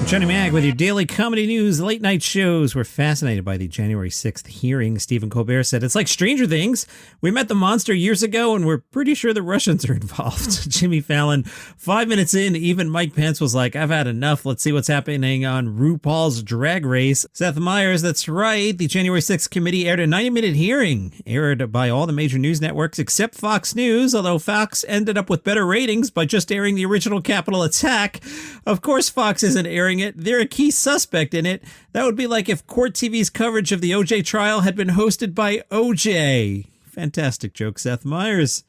Johnny Mag with your daily comedy news, late night shows. We're fascinated by the January 6th hearing. Stephen Colbert said, "It's like Stranger Things. We met the monster years ago and we're pretty sure the Russians are involved." Jimmy Fallon, 5 minutes in, even Mike Pence was like, "I've had enough. Let's see what's happening on RuPaul's Drag Race." Seth Meyers, that's right. The January 6th committee aired a 90-minute hearing, aired by all the major news networks except Fox News, although Fox ended up with better ratings by just airing the original Capitol attack. Of course, Fox isn't airing it. They're a key suspect in it. That would be like if Court TV's coverage of the OJ trial had been hosted by OJ. Fantastic joke, Seth Meyers.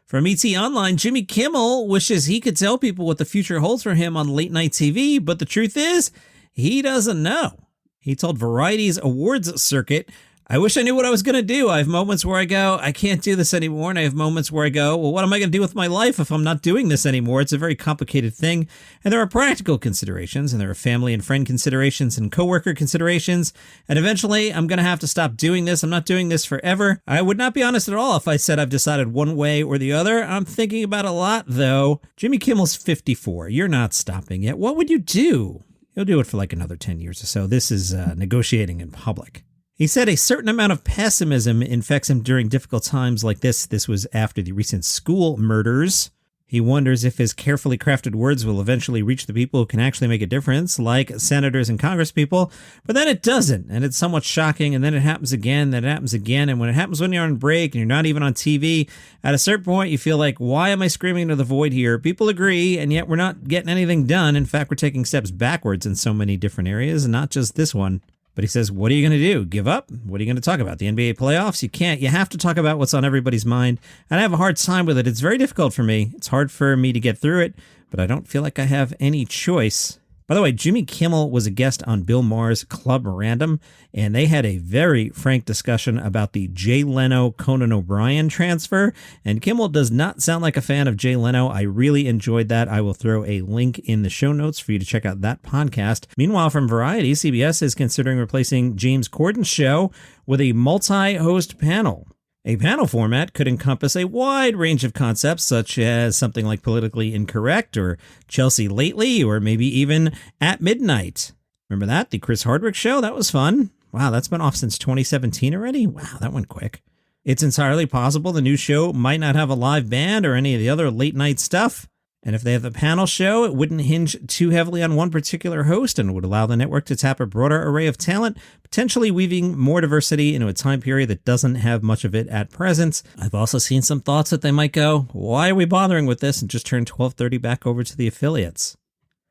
From ET Online, Jimmy Kimmel wishes he could tell people what the future holds for him on late night TV, but the truth is, he doesn't know. He told Variety's awards circuit, "I wish I knew what I was going to do. I have moments where I go, I can't do this anymore. And I have moments where I go, well, what am I going to do with my life if I'm not doing this anymore? It's a very complicated thing. And there are practical considerations, and there are family and friend considerations and coworker considerations. And eventually I'm going to have to stop doing this. I'm not doing this forever. I would not be honest at all if I said I've decided one way or the other. I'm thinking about a lot, though." Jimmy Kimmel's 54. You're not stopping yet. What would you do? You'll do it for like another 10 years or so. This is negotiating in public. He said a certain amount of pessimism infects him during difficult times like this. This was after the recent school murders. He wonders if his carefully crafted words will eventually reach the people who can actually make a difference, like senators and congresspeople. But then it doesn't, and it's somewhat shocking, and then it happens again, then it happens again, and when it happens when you're on break and you're not even on TV, at a certain point you feel like, why am I screaming into the void here? People agree, and yet we're not getting anything done. In fact, we're taking steps backwards in so many different areas, and not just this one. But he says, what are you going to do? Give up? What are you going to talk about? The NBA playoffs? You can't. You have to talk about what's on everybody's mind. And I have a hard time with it. It's very difficult for me. It's hard for me to get through it, but I don't feel like I have any choice. By the way, Jimmy Kimmel was a guest on Bill Maher's Club Random, and they had a very frank discussion about the Jay Leno-Conan O'Brien transfer, and Kimmel does not sound like a fan of Jay Leno. I really enjoyed that. I will throw a link in the show notes for you to check out that podcast. Meanwhile, from Variety, CBS is considering replacing James Corden's show with a multi-host panel. A panel format could encompass a wide range of concepts, such as something like Politically Incorrect or Chelsea Lately, or maybe even At Midnight. Remember that? The Chris Hardwick show? That was fun. Wow, that's been off since 2017 already? Wow, that went quick. It's entirely possible the new show might not have a live band or any of the other late night stuff. And if they have a panel show, it wouldn't hinge too heavily on one particular host and would allow the network to tap a broader array of talent, potentially weaving more diversity into a time period that doesn't have much of it at present. I've also seen some thoughts that they might go, why are we bothering with this, and just turn 12:30 back over to the affiliates.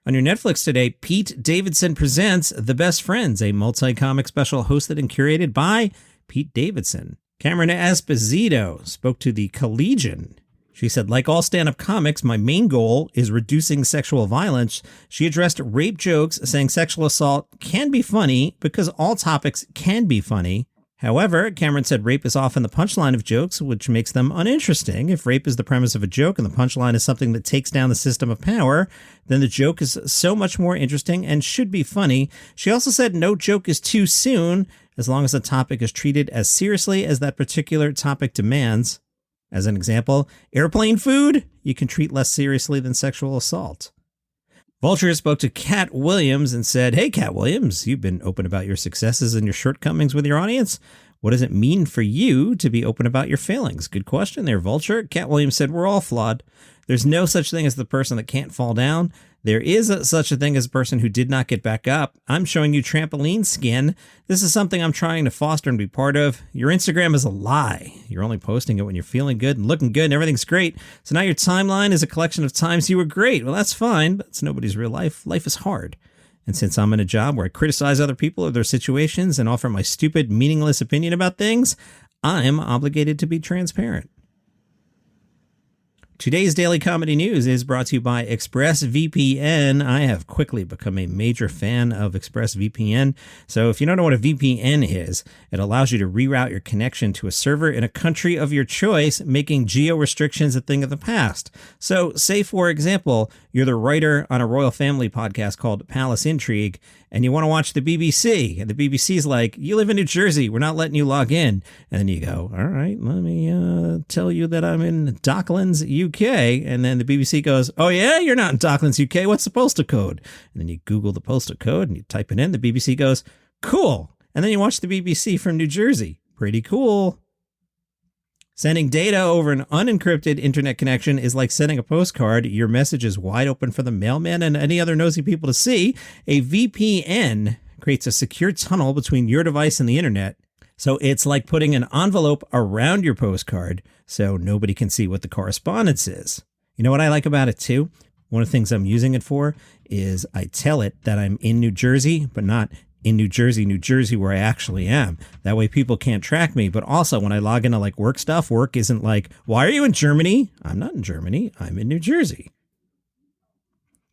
On your Netflix today, Pete Davidson presents The Best Friends, a multi-comic special hosted and curated by Pete Davidson. Cameron Esposito spoke to the Collegian. She said, like all stand-up comics, my main goal is reducing sexual violence. She addressed rape jokes, saying sexual assault can be funny because all topics can be funny. However, Cameron said rape is often the punchline of jokes, which makes them uninteresting. If rape is the premise of a joke and the punchline is something that takes down the system of power, then the joke is so much more interesting and should be funny. She also said no joke is too soon, as long as the topic is treated as seriously as that particular topic demands. As an example, airplane food, you can treat less seriously than sexual assault. Vulture spoke to Katt Williams and said, "Hey, Katt Williams, you've been open about your successes and your shortcomings with your audience. What does it mean for you to be open about your failings?" Good question there, Vulture. Katt Williams said, "We're all flawed. There's no such thing as the person that can't fall down. There is such a thing as a person who did not get back up. I'm showing you Trampoline Skin. This is something I'm trying to foster and be part of. Your Instagram is a lie. You're only posting it when you're feeling good and looking good and everything's great. So now your timeline is a collection of times you were great. Well, that's fine, but it's nobody's real life. Life is hard. And since I'm in a job where I criticize other people or their situations and offer my stupid, meaningless opinion about things, I'm obligated to be transparent." Today's Daily Comedy News is brought to you by ExpressVPN. I have quickly become a major fan of ExpressVPN. So if you don't know what a VPN is, it allows you to reroute your connection to a server in a country of your choice, making geo-restrictions a thing of the past. So say, for example, you're the writer on a royal family podcast called Palace Intrigue, and you want to watch the BBC, and the BBC's like, you live in New Jersey, we're not letting you log in. And then you go, all right, let me tell you that I'm in Docklands, UK. UK. And then the BBC goes, oh yeah, you're not in Docklands, UK. What's the postal code? And then you Google the postal code and you type it in. The BBC goes, cool. And then you watch the BBC from New Jersey. Pretty cool. Sending data over an unencrypted internet connection is like sending a postcard. Your message is wide open for the mailman and any other nosy people to see. A VPN creates a secure tunnel between your device and the internet. So it's like putting an envelope around your postcard so nobody can see what the correspondence is. You know what I like about it too? One of the things I'm using it for is I tell it that I'm in New Jersey, but not in New Jersey, where I actually am. That way people can't track me. But also when I log into like work stuff, work isn't like, why are you in Germany? I'm not in Germany. I'm in New Jersey.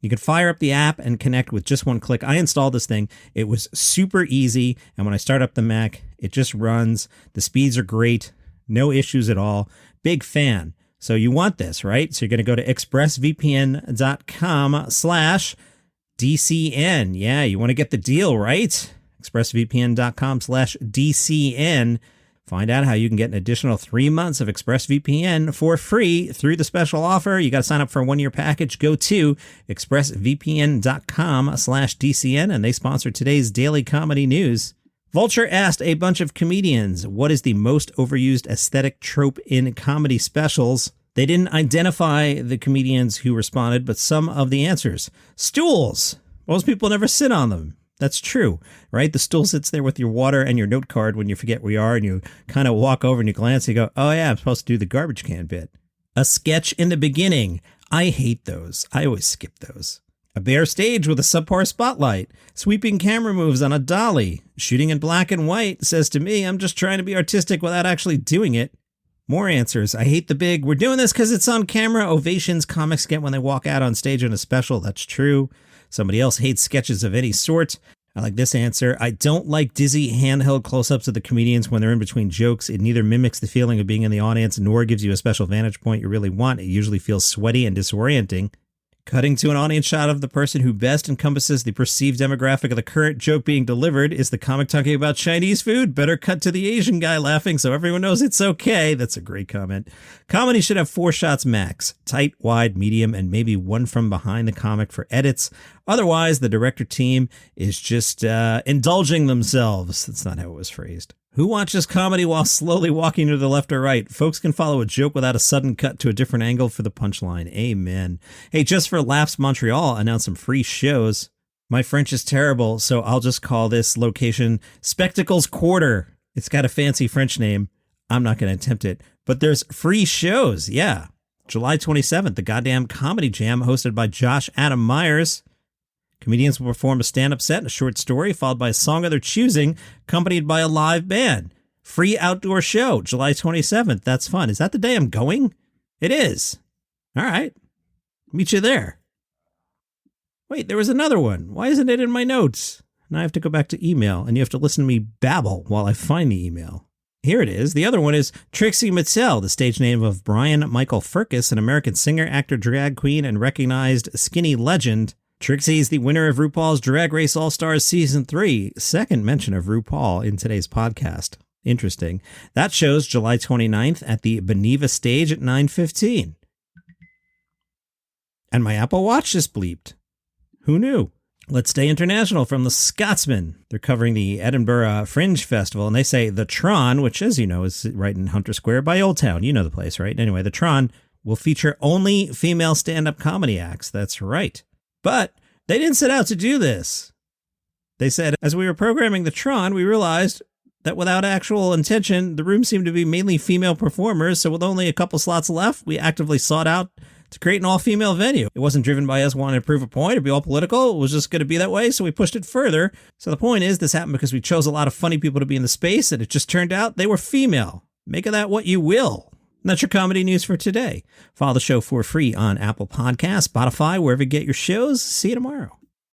You can fire up the app and connect with just one click. I installed this thing. It was super easy. And when I start up the Mac, it just runs. The speeds are great. No issues at all. Big fan. So you want this, right? So you're going to go to expressvpn.com/DCN. Yeah, you want to get the deal, right? expressvpn.com/DCN. Find out how you can get an additional 3 months of ExpressVPN for free through the special offer. You got to sign up for a 1-year package. Go to expressvpn.com/DCN, and they sponsor today's daily comedy news. Vulture asked a bunch of comedians, what is the most overused aesthetic trope in comedy specials? They didn't identify the comedians who responded, but some of the answers. Stools. Most people never sit on them. That's true, right? The stool sits there with your water and your note card when you forget where you are, and you kind of walk over and you glance and you go, oh yeah, I'm supposed to do the garbage can bit. A sketch in the beginning. I hate those. I always skip those. A bare stage with a subpar spotlight. Sweeping camera moves on a dolly. Shooting in black and white. Says to me, I'm just trying to be artistic without actually doing it. More answers. I hate the big, we're doing this because it's on camera ovations comics get when they walk out on stage in a special. That's true. Somebody else hates sketches of any sort. I like this answer. I don't like dizzy handheld close-ups of the comedians when they're in between jokes. It neither mimics the feeling of being in the audience nor gives you a special vantage point you really want. It usually feels sweaty and disorienting. Cutting to an audience shot of the person who best encompasses the perceived demographic of the current joke being delivered. Is the comic talking about Chinese food? Better cut to the Asian guy laughing so everyone knows it's okay. That's a great comment. Comedy should have 4 shots max. Tight, wide, medium, and maybe one from behind the comic for edits. Otherwise, the director team is just indulging themselves. That's not how it was phrased. Who watches comedy while slowly walking to the left or right? Folks can follow a joke without a sudden cut to a different angle for the punchline. Amen. Hey, Just for Laughs Montreal announced some free shows. My French is terrible, so I'll just call this location Spectacles Quarter. It's got a fancy French name. I'm not going to attempt it, but there's free shows. Yeah. July 27th, the Goddamn Comedy Jam hosted by Josh Adam Mahers. Comedians will perform a stand-up set and a short story, followed by a song of their choosing, accompanied by a live band. Free outdoor show, July 27th. That's fun. Is that the day I'm going? It is. All right. Meet you there. Wait, there was another one. Why isn't it in my notes? Now I have to go back to email, and you have to listen to me babble while I find the email. Here it is. The other one is Trixie Mattel, the stage name of Brian Michael Firkus, an American singer, actor, drag queen, and recognized skinny legend. Trixie is the winner of RuPaul's Drag Race All-Stars Season 3. Second mention of RuPaul in today's podcast. Interesting. That show's July 29th at the Beneva stage at 9:15. And my Apple Watch just bleeped. Who knew? Let's stay international from the Scotsman. They're covering the Edinburgh Fringe Festival, and they say the Tron, which, as you know, is right in Hunter Square by Old Town. You know the place, right? Anyway, the Tron will feature only female stand-up comedy acts. That's right. But they didn't set out to do this. They said, as we were programming the Tron, we realized that without actual intention, the room seemed to be mainly female performers. So with only a couple slots left, we actively sought out to create an all-female venue. It wasn't driven by us wanting to prove a point or be all political. It was just going to be that way, so we pushed it further. So the point is, this happened because we chose a lot of funny people to be in the space, and it just turned out they were female. Make of that what you will. And that's your comedy news for today. Follow the show for free on Apple Podcasts, Spotify, wherever you get your shows. See you tomorrow.